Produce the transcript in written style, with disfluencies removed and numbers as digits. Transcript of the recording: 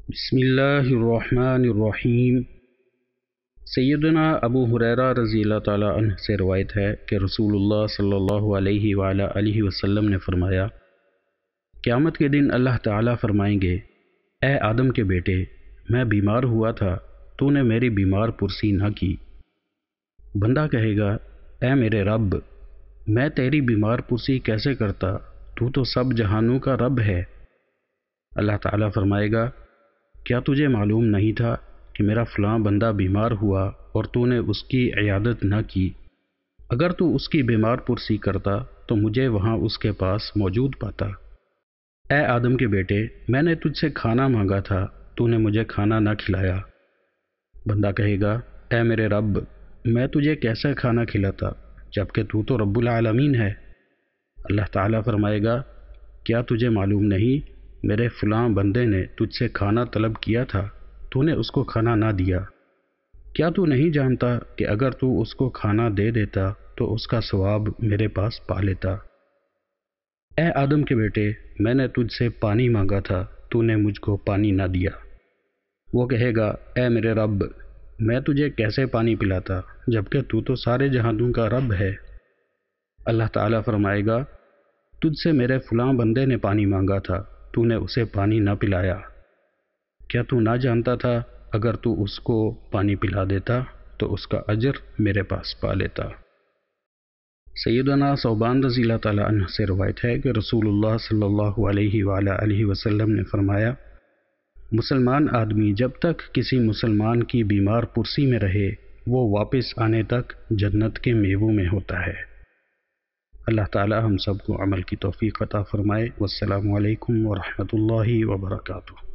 بسم اللہ الرحمن الرحیم۔ سیدنا ابو ہریرہ رضی اللہ تعالیٰ عنہ سے روایت ہے کہ رسول اللہ صلی اللہ علیہ وآلہ آلہ وسلم نے فرمایا، قیامت کے دن اللہ تعالیٰ فرمائیں گے، اے آدم کے بیٹے، میں بیمار ہوا تھا، تو نے میری بیمار پرسی نہ کی۔ بندہ کہے گا، اے میرے رب، میں تیری بیمار پرسی کیسے کرتا، تو تو سب جہانوں کا رب ہے۔ اللہ تعالیٰ فرمائے گا، کیا تجھے معلوم نہیں تھا کہ میرا فلاں بندہ بیمار ہوا اور تو نے اس کی عیادت نہ کی؟ اگر تو اس کی بیمار پرسی کرتا تو مجھے وہاں اس کے پاس موجود پاتا۔ اے آدم کے بیٹے، میں نے تجھ سے کھانا مانگا تھا، تو نے مجھے کھانا نہ کھلایا۔ بندہ کہے گا، اے میرے رب، میں تجھے کیسے کھانا کھلاتا جبکہ تو رب العالمین ہے۔ اللہ تعالیٰ فرمائے گا، کیا تجھے معلوم نہیں، میرے فلاں بندے نے تجھ سے کھانا طلب کیا تھا، تو نے اس کو کھانا نہ دیا۔ کیا تو نہیں جانتا کہ اگر تو اس کو کھانا دے دیتا تو اس کا ثواب میرے پاس پا لیتا؟ اے آدم کے بیٹے، میں نے تجھ سے پانی مانگا تھا، تو نے مجھ کو پانی نہ دیا۔ وہ کہے گا، اے میرے رب، میں تجھے کیسے پانی پلاتا جبکہ تو سارے جہانوں کا رب ہے۔ اللہ تعالیٰ فرمائے گا، تجھ سے میرے فلاں بندے نے پانی مانگا تھا، تو نے اسے پانی نہ پلایا۔ کیا تو نہ جانتا تھا اگر تو اس کو پانی پلا دیتا تو اس کا اجر میرے پاس پا لیتا؟ سیدنا ثوبان رضی اللہ تعالیٰ عنہ سے روایت ہے کہ رسول اللہ صلی اللہ علیہ وآلہ آلہ وسلم نے فرمایا، مسلمان آدمی جب تک کسی مسلمان کی بیمار پرسی میں رہے، وہ واپس آنے تک جنت کے میووں میں ہوتا ہے۔ اللہ تعالی ہم سب کو عمل کی توفیق عطا فرمائے۔ والسلام علیکم ورحمۃ اللہ وبرکاتہ۔